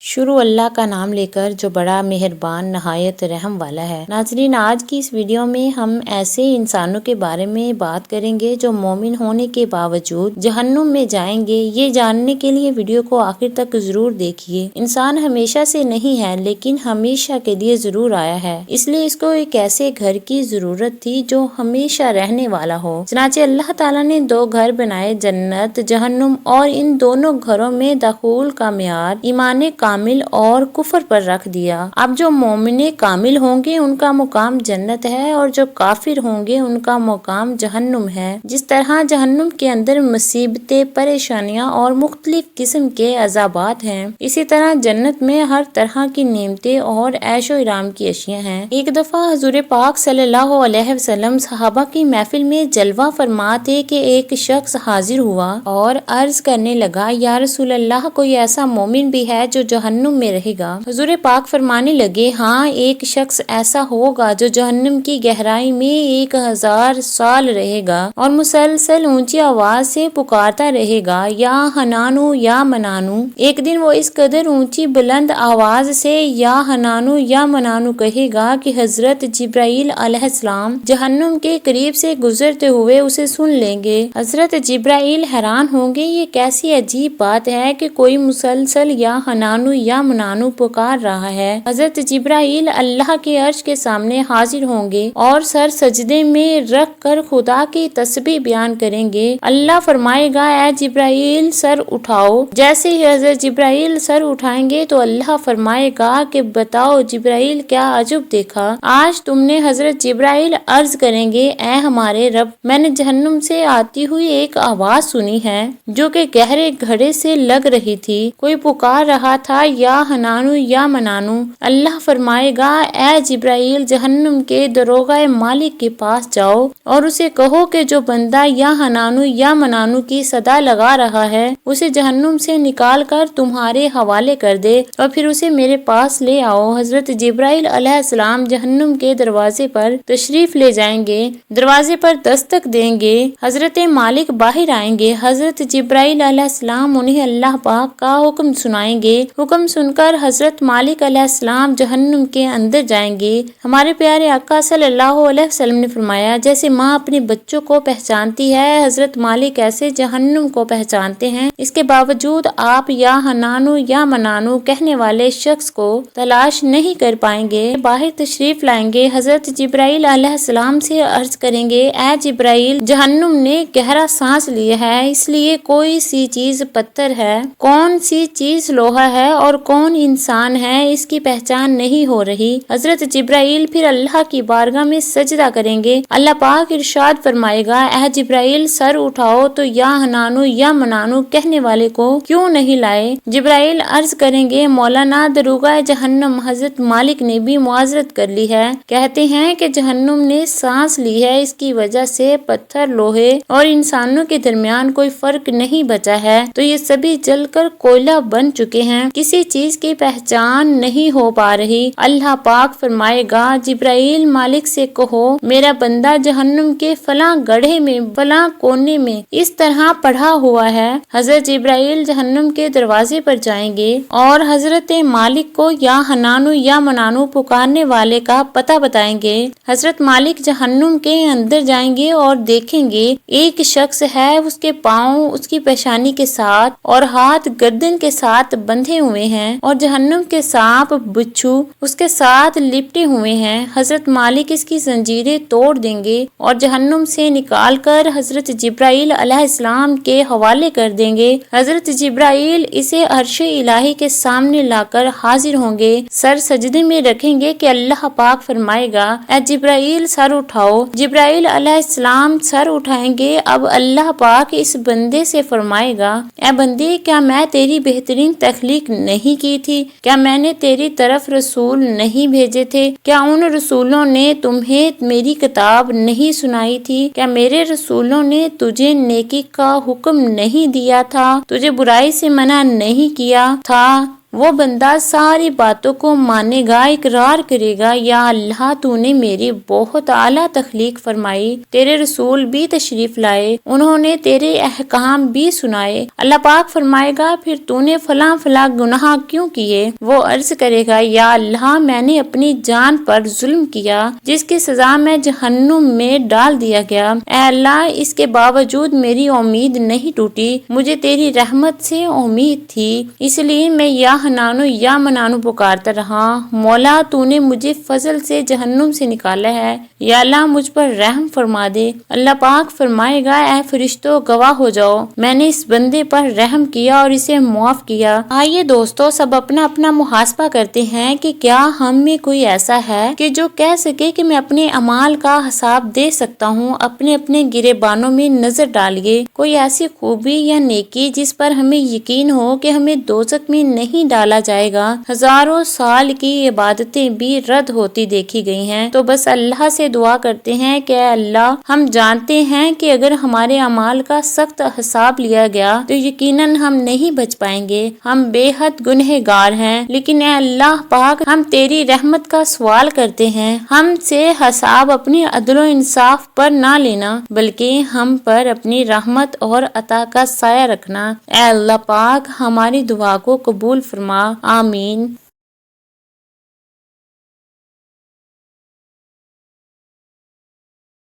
شروع اللہ کا نام لے کر جو بڑا مہربان نہایت رحم والا ہے۔ ناظرین، آج کی اس ویڈیو میں ہم ایسے انسانوں کے بارے میں بات کریں گے جو مومن ہونے کے باوجود جہنم میں جائیں گے۔ یہ جاننے کے لیے ویڈیو کو آخر تک ضرور دیکھیے۔ انسان ہمیشہ سے نہیں ہے لیکن ہمیشہ کے لیے ضرور آیا ہے، اس لیے اس کو ایک ایسے گھر کی ضرورت تھی جو ہمیشہ رہنے والا ہو۔ چنانچہ اللہ تعالیٰ نے دو گھر بنائے، جنت، جہنم، اور ان دونوں گھروں میں دخول کا معیار ایمان کامل اور کفر پر رکھ دیا۔ اب جو مومن کامل ہوں گے ان کا مقام جنت ہے اور جو کافر ہوں گے ان کا مقام جہنم ہے۔ جس طرح جہنم کے اندر مصیبتیں، پریشانیاں اور مختلف قسم کے عذابات ہیں، اسی طرح جنت میں ہر طرح کی نعمتیں اور عیش و آرام کی اشیاء ہیں۔ ایک دفعہ حضور پاک صلی اللہ علیہ وسلم صحابہ کی محفل میں جلوہ فرما تھے کہ ایک شخص حاضر ہوا اور عرض کرنے لگا، یا رسول اللہ، کوئی ایسا مومن بھی ہے جو جہنم میں رہے گا؟ حضور پاک فرمانے لگے، ہاں، ایک شخص ایسا ہوگا جو جہنم کی گہرائی میں 1000 سال رہے گا اور مسلسل اونچی آواز سے پکارتا رہے گا، یا حنانو یا منانو۔ ایک دن وہ اس قدر اونچی بلند آواز سے یا حنانو یا منانو کہے گا کہ حضرت جبرائیل علیہ السلام جہنم کے قریب سے گزرتے ہوئے اسے سن لیں گے۔ حضرت جبرائیل حیران ہوں گے، یہ کیسی عجیب بات ہے کہ کوئی مسلسل یا حنانو یا منانو پکار رہا ہے۔ حضرت جبرائیل اللہ کے عرش کے سامنے حاضر ہوں گے اور سر سجدے میں رکھ کر خدا کی تسبیح بیان کریں گے۔ اللہ فرمائے گا، اے جبرائیل سر اٹھاؤ۔ جیسے ہی حضرت جبرائیل سر اٹھائیں گے تو اللہ فرمائے گا کہ بتاؤ جبرائیل، کیا عجب دیکھا؟ آج تم نے؟ حضرت جبرائیل عرض کریں گے، اے ہمارے رب، میں نے جہنم سے آتی ہوئی ایک آواز سنی ہے جو کہ گہرے گھڑے سے لگ رہی تھی، کوئی پکار رہا تھا، یا حنانو یا منانو۔ اللہ فرمائے گا، اے جبرائیل، جہنم کے داروغہ مالک کے پاس جاؤ اور اسے کہو کہ جو بندہ یا حنانو یا منانو کی صدا لگا رہا ہے اسے جہنم سے نکال کر تمہارے حوالے کر دے اور پھر اسے میرے پاس لے آؤ۔ حضرت جبرائیل علیہ السلام جہنم کے دروازے پر تشریف لے جائیں گے، دروازے پر دستک دیں گے، حضرت مالک باہر آئیں گے۔ حضرت جبرائیل علیہ السلام انہیں اللہ پاک کا حکم سنائیں گے۔ حکم سن کر حضرت مالک علیہ السلام جہنم کے اندر جائیں گے۔ ہمارے پیارے آقا صلی اللہ علیہ وسلم نے فرمایا، جیسے ماں اپنے بچوں کو پہچانتی ہے، حضرت مالک ایسے جہنم کو پہچانتے ہیں۔ اس کے باوجود آپ یا حنانو یا منانو کہنے والے شخص کو تلاش نہیں کر پائیں گے۔ باہر تشریف لائیں گے، حضرت جبرائیل علیہ السلام سے عرض کریں گے، اے جبرائیل، جہنم نے گہرا سانس لیا ہے، اس لیے کوئی سی چیز پتھر ہے، کون سی چیز لوہا ہے اور کون انسان ہے، اس کی پہچان نہیں ہو رہی۔ حضرت جبرائیل پھر اللہ کی بارگاہ میں سجدہ کریں گے۔ اللہ پاک ارشاد فرمائے گا، اے جبرائیل سر اٹھاؤ تو یا حنانو یا منانو کہنے والے کو کیوں نہیں لائے؟ جبرائیل عرض کریں گے، مولانا، داروغہ جہنم حضرت مالک نے بھی معذرت کر لی ہے، کہتے ہیں کہ جہنم نے سانس لی ہے، اس کی وجہ سے پتھر، لوہے اور انسانوں کے درمیان کوئی فرق نہیں بچا ہے، تو یہ سبھی جل کر کوئلہ بن چکے ہیں، کسی چیز کی پہچان نہیں ہو پا رہی۔ اللہ پاک فرمائے گا، جبرائیل مالک سے کہو میرا بندہ جہنم کے فلاں گڑھے میں، فلاں کونے میں اس طرح پڑا ہوا ہے۔ حضرت جبرائیل جہنم کے دروازے پر جائیں گے اور حضرت مالک کو یا حنانو یا منانو پکارنے والے کا پتہ بتائیں گے۔ حضرت مالک جہنم کے اندر جائیں گے اور دیکھیں گے ایک شخص ہے، اس کے پاؤں اس کی پیشانی کے ساتھ اور ہاتھ گردن کے ساتھ بندھے ہوئے ہیں اور جہنم کے سانپ، بچھو اس کے ساتھ لپٹے ہوئے ہیں۔ حضرت مالک اس کی زنجیریں توڑ دیں گے اور جہنم سے نکال کر حضرت جبرائیل علیہ السلام کے حوالے کر دیں گے۔ حضرت جبرائیل اسے عرش الہی کے سامنے لا کر حاضر ہوں گے، سر سجدے میں رکھیں گے کہ اللہ پاک فرمائے گا، اے جبرائیل سر اٹھاؤ۔ جبرائیل علیہ السلام سر اٹھائیں گے۔ اب اللہ پاک اس بندے سے فرمائے گا، اے بندے، کیا میں تیری بہترین تخلیق نہیں کی تھی؟ کیا میں نے تیری طرف رسول نہیں بھیجے تھے؟ کیا ان رسولوں نے تمہیں میری کتاب نہیں سنائی تھی؟ کیا میرے رسولوں نے تجھے نیکی کا حکم نہیں دیا تھا؟ تجھے برائی سے منع نہیں کیا تھا؟ وہ بندہ ساری باتوں کو مانے گا، اقرار کرے گا، یا اللہ تو نے میری بہت اعلیٰ تخلیق فرمائی، تیرے رسول بھی تشریف لائے، انہوں نے تیرے احکام بھی سنائے۔ اللہ پاک فرمائے گا پھر تو نے فلاں فلاں گناہ کیوں کیے؟ وہ عرض کرے گا یا اللہ میں نے اپنی جان پر ظلم کیا جس کی سزا میں جہنم میں ڈال دیا گیا، اے اللہ اس کے باوجود میری امید نہیں ٹوٹی، مجھے تیری رحمت سے امید تھی، اس لیے میں یا حنانو یا منانو پکارتا رہا، مولا تو نے مجھے فضل سے جہنم سے نکالا ہے، یا اللہ مجھ پر رحم فرما دے۔ اللہ پاک فرمائے گا اے فرشتوں گواہ ہو جاؤ، میں نے اس بندے پر رحم کیا اور اسے معاف کیا۔ آئیے دوستو سب اپنا اپنا محاسبہ کرتے ہیں کہ کیا ہم میں کوئی ایسا ہے کہ جو کہہ سکے کہ میں اپنے اعمال کا حساب دے سکتا ہوں؟ اپنے اپنے گریبانوں میں نظر ڈالیے، کوئی ایسی خوبی یا نیکی جس پر ہمیں یقین ہو کہ ہمیں دوزخ میں نہیں ڈالا جائے گا۔ ہزاروں سال کی عبادتیں بھی رد ہوتی دیکھی گئی ہیں، تو بس اللہ سے دعا کرتے ہیں کہ اے اللہ ہم جانتے ہیں کہ اگر ہمارے اعمال کا سخت حساب لیا گیا تو یقیناً ہم نہیں بچ پائیں گے، ہم بے حد گنہگار ہیں، لیکن اے اللہ پاک ہم تیری رحمت کا سوال کرتے ہیں، ہم سے حساب اپنی عدل و انصاف پر نہ لینا بلکہ ہم پر اپنی رحمت اور عطا کا سایہ رکھنا۔ اے اللہ پاک ہماری دعا کو قبول فرما، آمین۔